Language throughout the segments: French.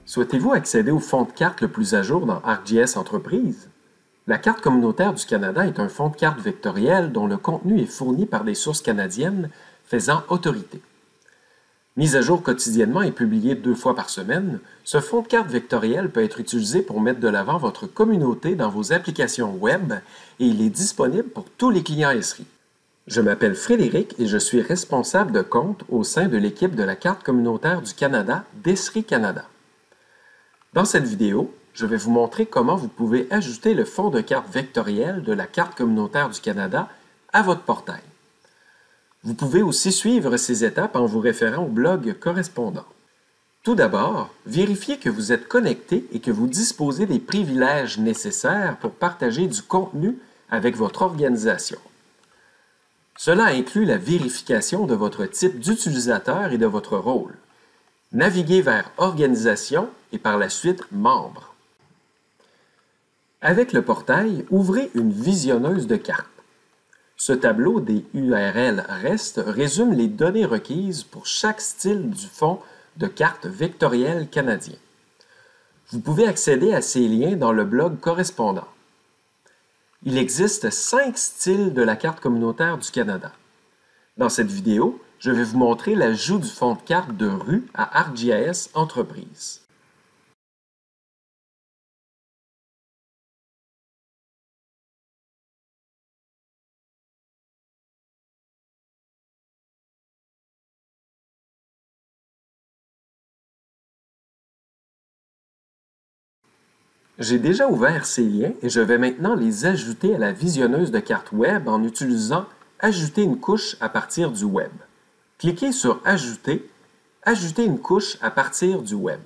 Souhaitez-vous accéder au fonds de carte le plus à jour dans ArcGIS Entreprise? La Carte communautaire du Canada est un fonds de carte vectoriel dont le contenu est fourni par des sources canadiennes faisant autorité. Mis à jour quotidiennement et publié 2 fois par semaine, ce fonds de carte vectoriel peut être utilisé pour mettre de l'avant votre communauté dans vos applications web et il est disponible pour tous les clients Esri. Je m'appelle Frédéric et je suis responsable de compte au sein de l'équipe de la Carte communautaire du Canada d'Esri Canada. Dans cette vidéo, je vais vous montrer comment vous pouvez ajouter le fonds de carte vectoriel de la Carte communautaire du Canada à votre portail. Vous pouvez aussi suivre ces étapes en vous référant au blog correspondant. Tout d'abord, vérifiez que vous êtes connecté et que vous disposez des privilèges nécessaires pour partager du contenu avec votre organisation. Cela inclut la vérification de votre type d'utilisateur et de votre rôle. Naviguez vers Organisation et par la suite Membres. Avec le portail, ouvrez une visionneuse de cartes. Ce tableau des URL REST résume les données requises pour chaque style du fonds de carte vectoriel canadien. Vous pouvez accéder à ces liens dans le blog correspondant. Il existe 5 styles de la Carte communautaire du Canada. Dans cette vidéo, je vais vous montrer l'ajout du fonds de carte de rue à ArcGIS Entreprise. J'ai déjà ouvert ces liens et je vais maintenant les ajouter à la visionneuse de cartes web en utilisant « Ajouter une couche à partir du web ». Cliquez sur « Ajouter »,« Ajouter une couche à partir du web ».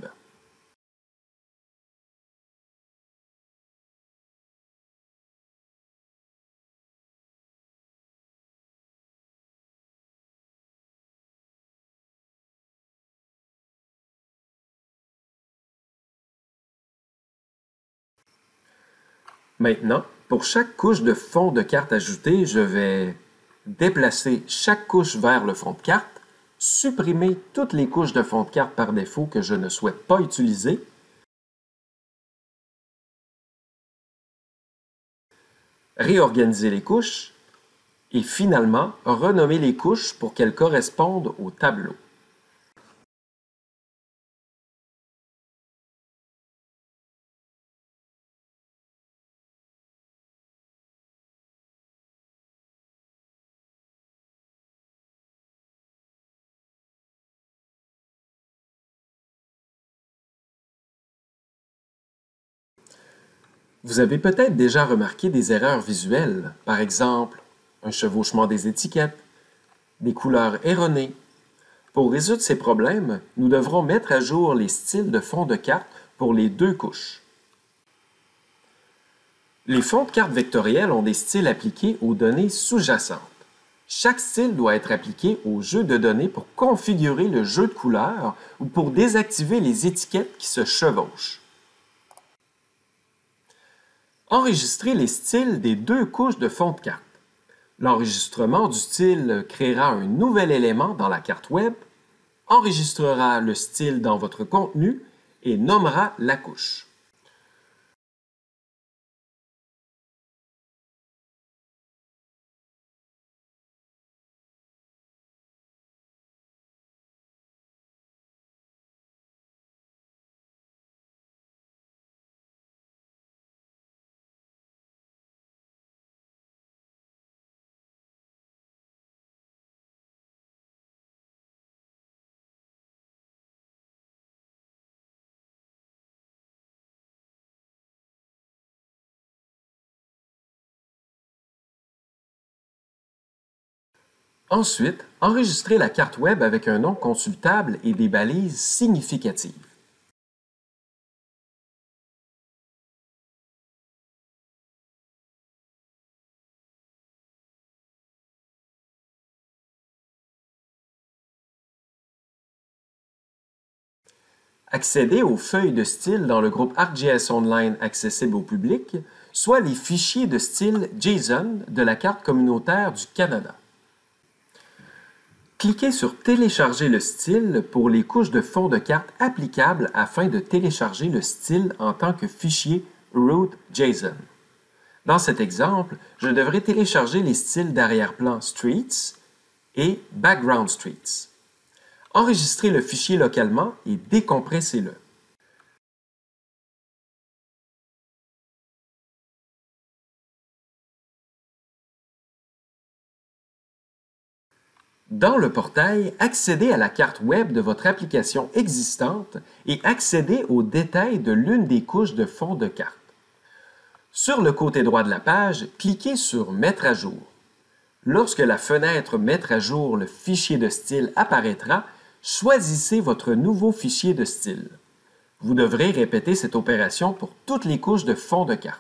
Maintenant, pour chaque couche de fond de carte ajoutée, je vais déplacer chaque couche vers le fond de carte, supprimer toutes les couches de fond de carte par défaut que je ne souhaite pas utiliser, réorganiser les couches et finalement renommer les couches pour qu'elles correspondent au tableau. Vous avez peut-être déjà remarqué des erreurs visuelles, par exemple un chevauchement des étiquettes, des couleurs erronées. Pour résoudre ces problèmes, nous devrons mettre à jour les styles de fond de carte pour les 2 couches. Les fonds de carte vectoriels ont des styles appliqués aux données sous-jacentes. Chaque style doit être appliqué au jeu de données pour configurer le jeu de couleurs ou pour désactiver les étiquettes qui se chevauchent. Enregistrez les styles des 2 couches de fond de carte. L'enregistrement du style créera un nouvel élément dans la carte web, enregistrera le style dans votre contenu et nommera la couche. Ensuite, enregistrez la carte web avec un nom consultable et des balises significatives. Accédez aux feuilles de style dans le groupe ArcGIS Online accessible au public, soit les fichiers de style JSON de la Carte communautaire du Canada. Cliquez sur « Télécharger le style » pour les couches de fond de carte applicables afin de télécharger le style en tant que fichier root.json. Dans cet exemple, je devrais télécharger les styles d'arrière-plan Streets et Background Streets. Enregistrez le fichier localement et décompressez-le. Dans le portail, accédez à la carte web de votre application existante et accédez aux détails de l'une des couches de fond de carte. Sur le côté droit de la page, cliquez sur « Mettre à jour ». Lorsque la fenêtre « Mettre à jour le fichier de style » apparaîtra, choisissez votre nouveau fichier de style. Vous devrez répéter cette opération pour toutes les couches de fond de carte.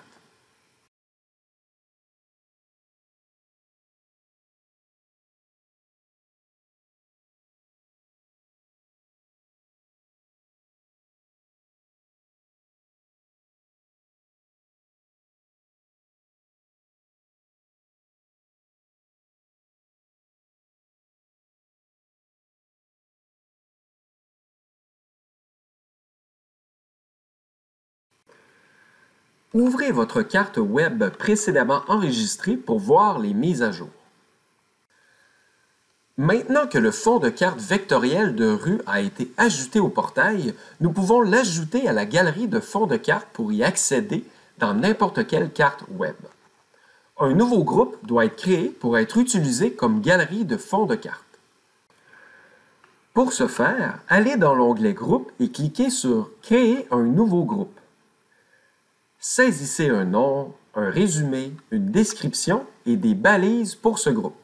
Ouvrez votre carte web précédemment enregistrée pour voir les mises à jour. Maintenant que le fond de carte vectoriel de rue a été ajouté au portail, nous pouvons l'ajouter à la galerie de fond de carte pour y accéder dans n'importe quelle carte web. Un nouveau groupe doit être créé pour être utilisé comme galerie de fond de carte. Pour ce faire, allez dans l'onglet Groupe et cliquez sur « Créer un nouveau groupe ». Saisissez un nom, un résumé, une description et des balises pour ce groupe.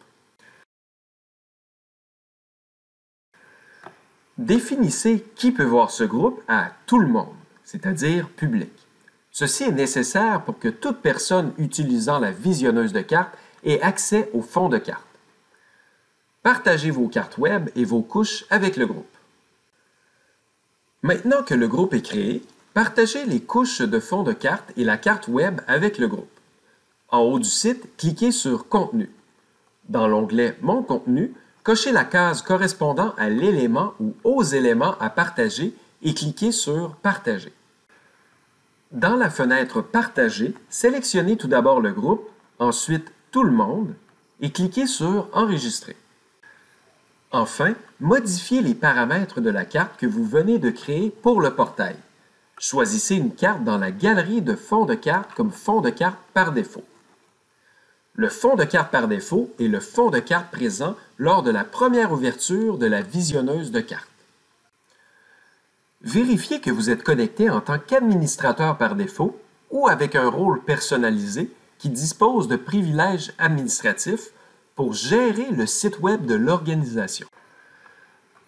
Définissez qui peut voir ce groupe à tout le monde, c'est-à-dire public. Ceci est nécessaire pour que toute personne utilisant la visionneuse de cartes ait accès au fond de carte. Partagez vos cartes web et vos couches avec le groupe. Maintenant que le groupe est créé, partagez les couches de fond de carte et la carte web avec le groupe. En haut du site, cliquez sur « Contenu ». Dans l'onglet « Mon contenu », cochez la case correspondant à l'élément ou aux éléments à partager et cliquez sur « Partager ». Dans la fenêtre « Partager », sélectionnez tout d'abord le groupe, ensuite « Tout le monde » et cliquez sur « Enregistrer ». Enfin, modifiez les paramètres de la carte que vous venez de créer pour le portail. Choisissez une carte dans la galerie de fond de carte comme fond de carte par défaut. Le fond de carte par défaut est le fond de carte présent lors de la première ouverture de la visionneuse de cartes. Vérifiez que vous êtes connecté en tant qu'administrateur par défaut ou avec un rôle personnalisé qui dispose de privilèges administratifs pour gérer le site web de l'organisation.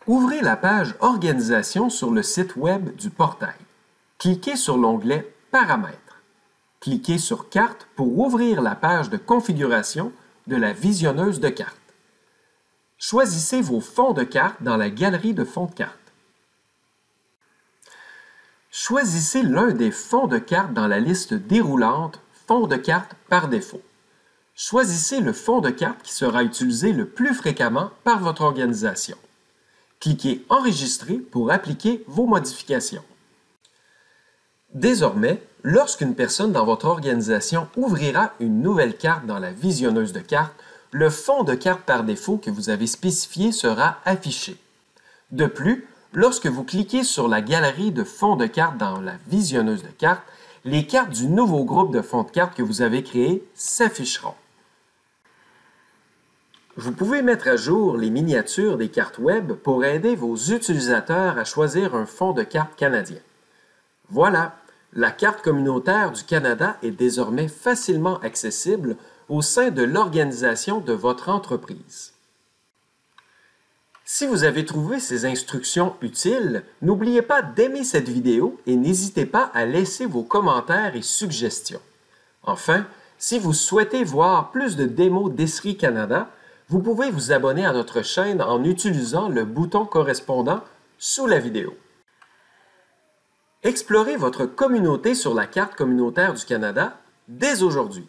Ouvrez la page « Organisation » sur le site web du portail. Cliquez sur l'onglet « Paramètres ». Cliquez sur « Cartes » pour ouvrir la page de configuration de la visionneuse de cartes. Choisissez vos fonds de cartes dans la galerie de fonds de cartes. Choisissez l'un des fonds de cartes dans la liste déroulante « Fonds de cartes par défaut ». Choisissez le fond de carte qui sera utilisé le plus fréquemment par votre organisation. Cliquez « Enregistrer » pour appliquer vos modifications. Désormais, lorsqu'une personne dans votre organisation ouvrira une nouvelle carte dans la visionneuse de cartes, le fond de carte par défaut que vous avez spécifié sera affiché. De plus, lorsque vous cliquez sur la galerie de fonds de cartes dans la visionneuse de cartes, les cartes du nouveau groupe de fonds de cartes que vous avez créé s'afficheront. Vous pouvez mettre à jour les miniatures des cartes web pour aider vos utilisateurs à choisir un fond de cartes canadien. Voilà, la carte communautaire du Canada est désormais facilement accessible au sein de l'organisation de votre entreprise. Si vous avez trouvé ces instructions utiles, n'oubliez pas d'aimer cette vidéo et n'hésitez pas à laisser vos commentaires et suggestions. Enfin, si vous souhaitez voir plus de démos d'Esri Canada, vous pouvez vous abonner à notre chaîne en utilisant le bouton correspondant sous la vidéo. Explorez votre communauté sur la carte communautaire du Canada dès aujourd'hui.